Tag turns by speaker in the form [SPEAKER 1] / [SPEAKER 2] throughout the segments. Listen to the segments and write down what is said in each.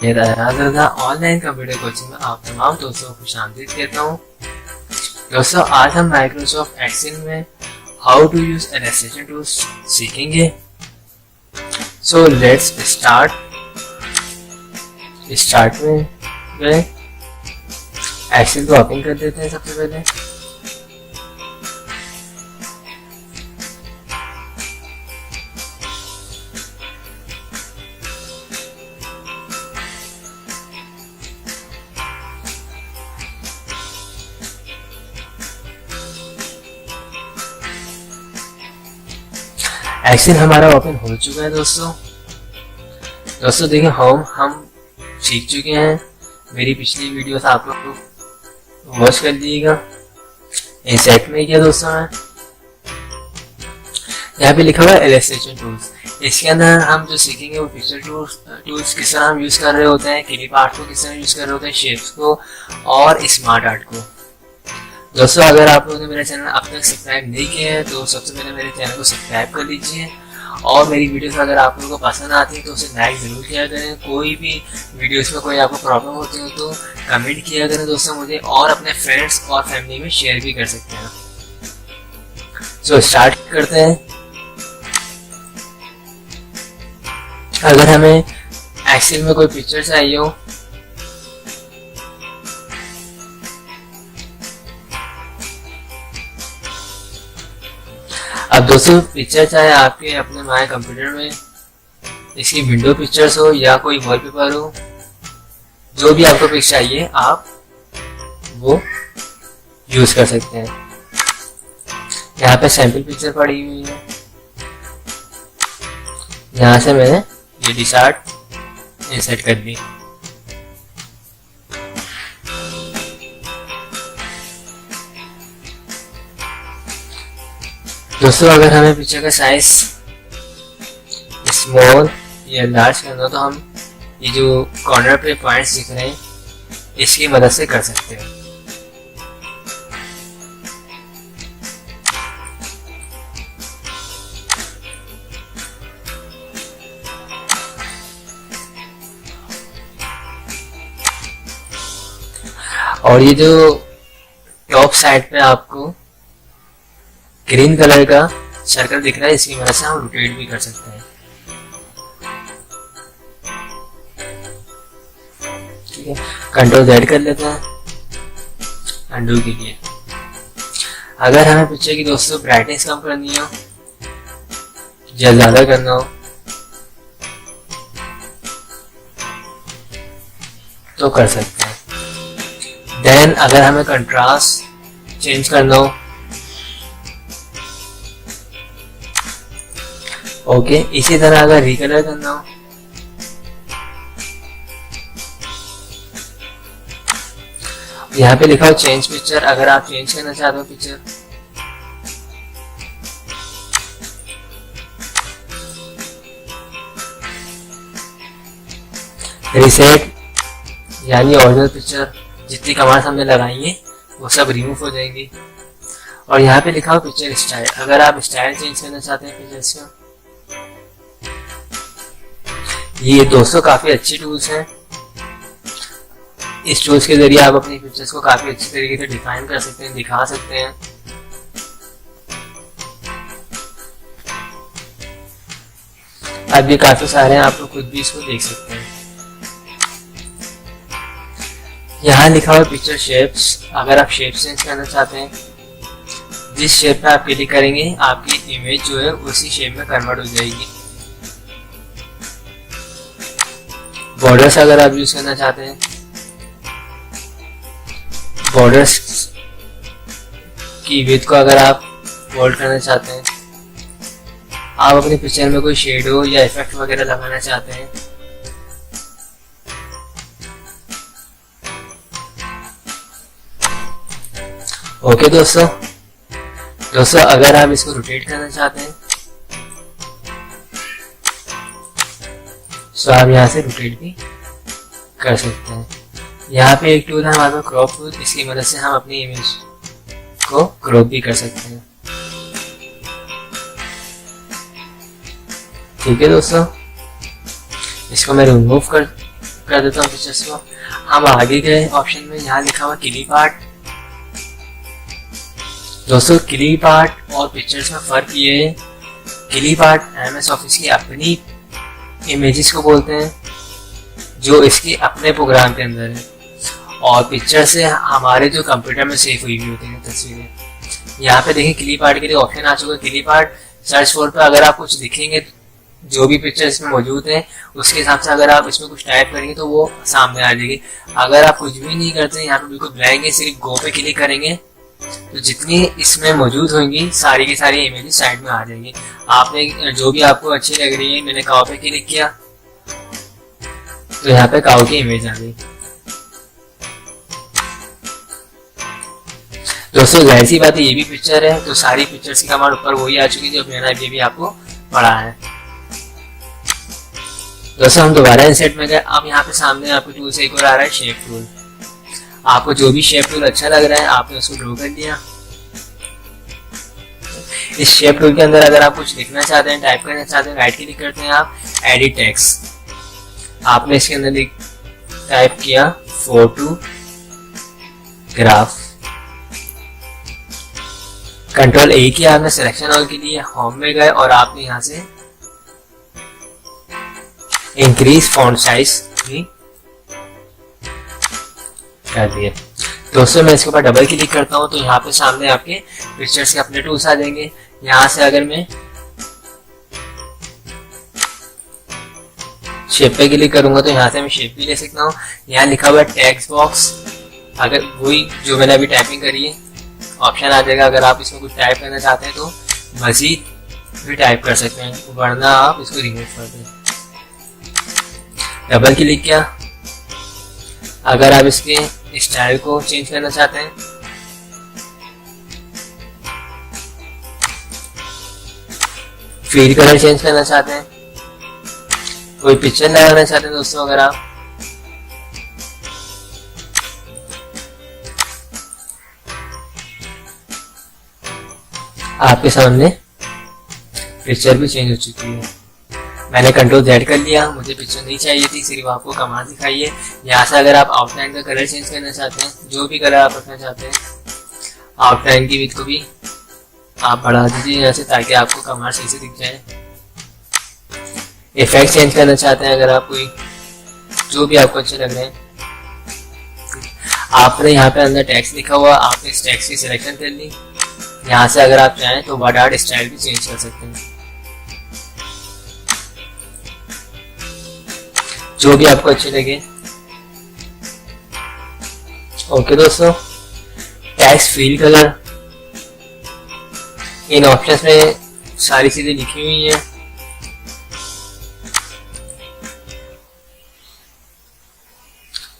[SPEAKER 1] मेरा online computer coaching में आप तमाम दोस्तों को खुशामदीद कहता हूँ। दोस्तों आज हम माइक्रोसॉफ्ट एक्सेल में how to use illustration tools सीखेंगे। सो लेट्स स्टार्ट में एक्सेल को ओपन कर देते हैं। सबसे पहले एक्सेल हमारा ओपन हो चुका है। दोस्तों देखिए हम सीख चुके हैं। मेरी पिछली वीडियोस आप लोग वॉच कर लीजिएगा। इंसर्ट में किया दोस्तों है, यहाँ पे लिखा हुआ है इलस्ट्रेशन टूल्स। इसके अंदर हम जो सीखेंगे वो पिक्चर टूल्स किस तरह हम यूज कर रहे होते हैं, क्लिप आर्ट को किस तरह यूज कर रहे होते हैं, शेप्स को और स्मार्ट आर्ट को। दोस्तों अगर आप लोगों ने मेरा चैनल अब तक सब्सक्राइब नहीं किया है तो सबसे पहले मेरे चैनल को सब्सक्राइब कर लीजिए और मेरी वीडियोस अगर आप लोगों को पसंद आती है तो उसे लाइक जरूर किया करें। कोई भी वीडियोस में कोई आपको प्रॉब्लम होती हो तो कमेंट किया करें दोस्तों मुझे, और अपने फ्रेंड्स और फैमिली में शेयर भी कर सकते हैं। सो स्टार्ट करते हैं। अगर हमें एक्सेल में कोई पिक्चर चाहिए हो अब दोस्तों पिक्चर चाहे आपके अपने माय कंप्यूटर में इसकी विंडो पिक्चर्स हो या कोई वॉलपेपर हो, जो भी आपको पिक्चर चाहिए आप वो यूज कर सकते हैं। यहाँ पे सैंपल पिक्चर पड़ी हुई है, यहाँ से मैंने ये डिसार्ट इंसर्ट कर दी। दोस्तों अगर हमें पिक्चर का साइज स्मॉल या लार्ज करना हो तो हम ये जो कॉर्नर पे पॉइंट्स दिख रहे हैं इसकी मदद से कर सकते हैं। और ये जो टॉप साइड पे आपको ग्रीन कलर का सर्कल दिख रहा है, इसकी मदद से हम रोटेट भी कर सकते हैं। ठीक है, कंट्रोल Z कर लेते हैं अंडू के लिए। अगर हमें पिक्चर की दोस्तों ब्राइटनेस कम करनी हो या ज्यादा करना हो तो कर सकते हैं। देन अगर हमें कंट्रास्ट चेंज करना हो ओके, इसी तरह अगर रिकलर करना हो यहाँ पे लिखा हो चेंज पिक्चर। अगर आप चेंज करना चाहते हो पिक्चर रीसेट यानी ओरिजिनल पिक्चर जितनी कमांड्स हमने लगाई है वो सब रिमूव हो जाएंगी। और यहाँ पे लिखा हो पिक्चर स्टाइल। अगर आप स्टाइल चेंज करना चाहते हैं पिक्चर्स का, ये दोस्तों काफी अच्छी टूल्स हैं। इस टूल्स के जरिए आप अपनी पिक्चर्स को काफी अच्छी तरीके से डिफाइन कर सकते हैं, दिखा सकते हैं। अब ये काफी सारे हैं, आप लोग खुद भी इसको देख सकते हैं। यहाँ लिखा हुआ पिक्चर शेप्स। अगर आप शेप चेंज करना चाहते हैं, जिस शेप पे आप क्लिक करेंगे आपकी इमेज जो है उसी शेप में कन्वर्ट हो जाएगी। बॉर्डर्स अगर आप यूज करना चाहते हैं, बॉर्डर्स की विड्थ को अगर आप बोल्ड करना चाहते हैं, आप अपनी पिक्चर में कोई शेडो या इफेक्ट वगैरह लगाना चाहते हैं, ओके दोस्तों अगर आप इसको रोटेट करना चाहते हैं तो आप यहाँ से रोटेट भी कर सकते हैं। यहाँ पे एक टूल है हमारे पास क्रॉप टूल, इसकी मदद से हम अपनी इमेज को क्रॉप भी कर सकते हैं। ठीक है दोस्तों, इसको मैं रिमूव कर देता हूँ पिक्चर्स को। हम आगे गए ऑप्शन में, यहाँ लिखा हुआ क्लिप आर्ट। दोस्तों क्लिप आर्ट और पिक्चर्स में फर्क ये है, क्लिप आर्ट MS ऑफिस की अपनी इमेजेस को बोलते हैं जो इसके अपने प्रोग्राम के अंदर है, और पिक्चर से हमारे जो कंप्यूटर में सेव हुई होती है तस्वीरें। यहाँ पे देखिए क्लिप आर्ट के लिए ऑप्शन आ चुका है। क्लिप आर्ट सर्च फॉर पे अगर आप कुछ लिखेंगे, जो भी पिक्चर इसमें मौजूद है उसके हिसाब से अगर आप इसमें कुछ टाइप करेंगे तो वो सामने आ जाएगी। अगर आप कुछ भी नहीं करते, यहाँ पे बिल्कुल ब्लैंक है, सिर्फ गो पे क्लिक करेंगे तो जितनी इसमें मौजूद होंगी सारी की सारी इमेजेस साइड में आ जाएंगी। आपने जो भी आपको अच्छी लग रही है, मैंने काउ पे क्लिक किया तो यहाँ पे काउ की इमेज आ गई। दोस्तों जाहिर सी बात है, ये भी पिक्चर है तो सारी पिक्चर्स की कमांड ऊपर वही आ चुकी है जो मैंने अभी भी आपको पढ़ा है। दोस्तों हम दोबारा इंसर्ट में गए। अब यहाँ पे सामने आपको टूल से एक और आ रहा है शेप टूल। आपको जो भी शेप टूल अच्छा लग रहा है आपने उसको ड्रॉ कर लिया। इस शेप टूल के अंदर अगर आप कुछ लिखना चाहते हैं, टाइप करना चाहते हैं, राइट क्लिक करते हैं आप, एडिट टेक्स्ट। आपने इसके अंदर टाइप किया फोटोग्राफ, कंट्रोल A किया आपने सिलेक्शन ऑल के लिए, होम में गए और आपने यहाँ से इंक्रीज फॉन्ट साइज भी कर दिया। दोस्तों मैं इसके ऊपर डबल क्लिक करता हूँ तो यहाँ पे सामने आपके पिक्चर्स के अपने टूल्स आ जाएंगे। यहाँ से अगर मैं शेप पे क्लिक करूंगा तो यहाँ से मैं शेप भी ले सकता हूँ। यहाँ लिखा हुआ है टेक्स्ट बॉक्स, अगर वही जो मैंने अभी टाइपिंग करी है ऑप्शन आ जाएगा। अगर आप इसमें कुछ टाइप करना चाहते हैं तो मजीद भी टाइप कर सकते हैं, वरना आप इसको रिमूव कर दें। डबल क्लिक किया। अगर आप इसके स्टाइल को चेंज करना चाहते हैं, फीड कलर चेंज करना चाहते हैं, कोई पिक्चर लगाना चाहते हैं दोस्तों, अगर आप आपके सामने पिक्चर भी चेंज हो चुकी है। मैंने कंट्रोल Z कर लिया, मुझे पिक्चर नहीं चाहिए थी, सिर्फ आपको कमांड दिखाई है। यहाँ से अगर आप आउटलाइन का कलर चेंज करना चाहते हैं, जो भी कलर आप रखना चाहते हैं, आउटलाइन की विड्थ को भी आप बढ़ा दीजिए यहाँ से ताकि आपको कमांड सही से दिख जाए। इफेक्ट चेंज करना चाहते हैं अगर आप कोई, जो भी आपको अच्छे लग रहे हैं, आपने यहाँ पे अंदर टेक्स्ट लिखा हुआ, आपने इस टेक्स्ट की सिलेक्शन कर ली। यहाँ से अगर आप चाहें तो वर्ड आर्ट स्टाइल भी चेंज कर सकते हैं, जो भी आपको अच्छे लगे। ओके दोस्तों, टेक्स्ट फील कलर, इन ऑप्शंस में सारी चीजें लिखी हुई हैं।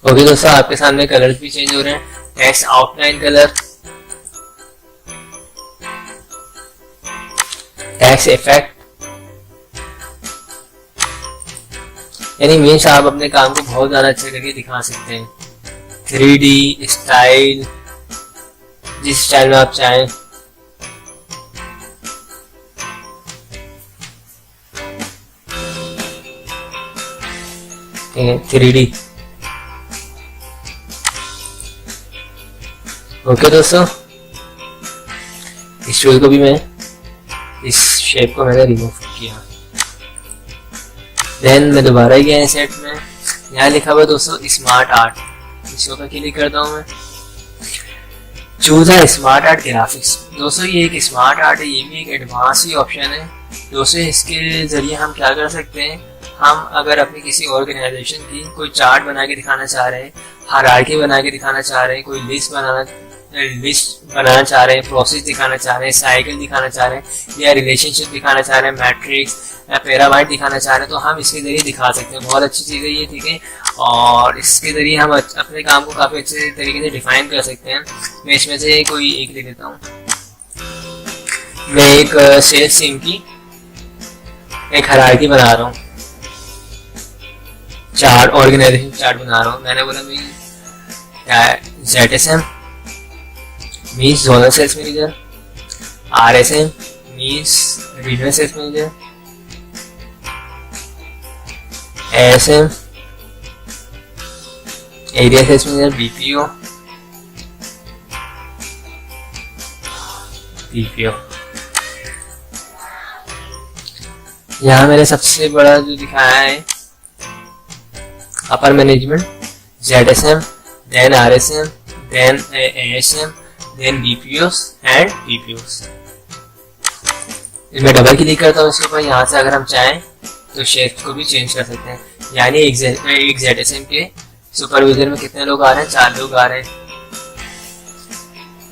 [SPEAKER 1] ओके दोस्तों, आपके सामने कलर्स भी चेंज हो रहे हैं। Text outline colour, text effect, यानी मीन्स आप अपने काम को बहुत ज्यादा अच्छे करके दिखा सकते हैं। 3D स्टाइल, जिस स्टाइल में आप चाहें। ठीक है, 3D। ओके दोस्तों, इस टूल को भी मैं, इस शेप को मैंने रिमूव किया। देन मैं दोबारा गया है सेट में। यहाँ लिखा हुआ दोस्तों स्मार्ट आर्ट, इसके ऊपर क्लिक करता हूँ मैं। Choose a smart art graphics. दोस्तों ये एक स्मार्ट आर्ट है, ये भी एक एडवांस ही ऑप्शन है। दोस्तों इसके जरिए हम क्या कर सकते हैं, हम अगर अपनी किसी ऑर्गेनाइजेशन की कोई चार्ट बना के दिखाना चाह रहे हैं, हायरार्की बना के दिखाना चाह रहे हैं, कोई लिस्ट बनाना चाह रहे हैं, प्रोसेस दिखाना चाह रहे हैं, साइकिल दिखाना चाह रहे हैं, या रिलेशनशिप दिखाना चाह रहे हैं, मैट्रिक्स या पैरामाइड दिखाना चाह रहे हैं, तो हम इसके जरिए दिखा सकते हैं। बहुत अच्छी चीज़ है ये, ठीक है। और इसके जरिए हम अपने काम को काफ़ी अच्छे तरीके से डिफाइन कर सकते हैं। मैं इसमें से कोई एक ले लेता हूँ। मैं एक सेल्स टीम की एक हायरार्की बना रहा हूँ, चार्ट, ऑर्गेनाइजेशन चार्ट बना रहा हूँ। मैंने बोला भाई ZSM means zonal sales manager, RSM means regional sales manager, ASM area sales manager BPO, यहाँ मैंने सबसे बड़ा जो दिखाया है upper management, ZSM, then RSM, then ASM, then BPOs and PPOs। इसमें डबल क्लिक करता हूँ इसके ऊपर। यहाँ से अगर हम चाहें तो शेफ्ट को भी चेंज कर सकते हैं, यानी एक ZSM के सुपरविजन में कितने लोग आ रहे हैं, 4 लोग आ रहे हैं।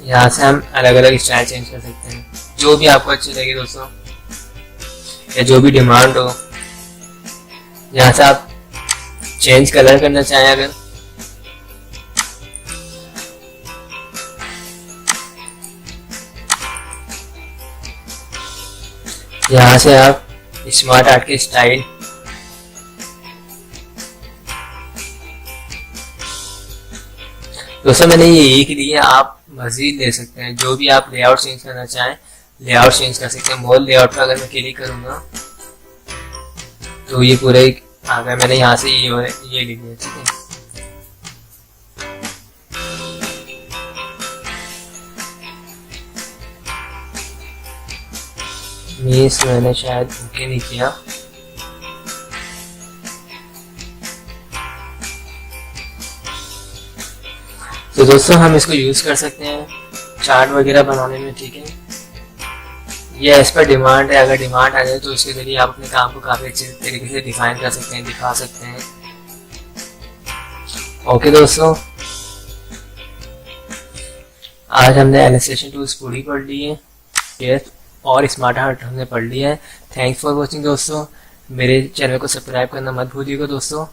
[SPEAKER 1] यहाँ से हम अलग अलग स्टाइल चेंज कर सकते हैं, जो भी आपको अच्छी लगे दोस्तों, या जो भी डिमांड हो। यहाँ से आप चेंज कलर करना चाहें अगर, यहाँ से आप स्मार्ट आर्ट के स्टाइल, दोस्तों मैंने ये एक लिए, आप मजीद ले सकते हैं। जो भी आप लेआउट चेंज करना चाहें लेआउट चेंज कर सकते हैं। मॉल लेआउट पर अगर मैं क्लिक करूंगा तो ये पूरे आ गया। मैंने यहाँ से ये लिख दिया, ठीक है। मीन्स मैंने शायद ओके नहीं किया। तो दोस्तों हम इसको यूज कर सकते हैं चार्ट वगैरह बनाने में, ठीक है। ये एज पर डिमांड है, अगर डिमांड आ जाए तो इसके जरिए आप अपने काम को काफी अच्छे तरीके से डिफाइन कर सकते हैं, दिखा सकते हैं। ओके दोस्तों, आज हमने इलस्ट्रेशन टूल्स पूरी पढ़ ली है और स्मार्ट आर्ट हमने पढ़ लिया है। थैंक्स फॉर वॉचिंग दोस्तों। मेरे चैनल को सब्सक्राइब करना मत भूलिएगा दोस्तों।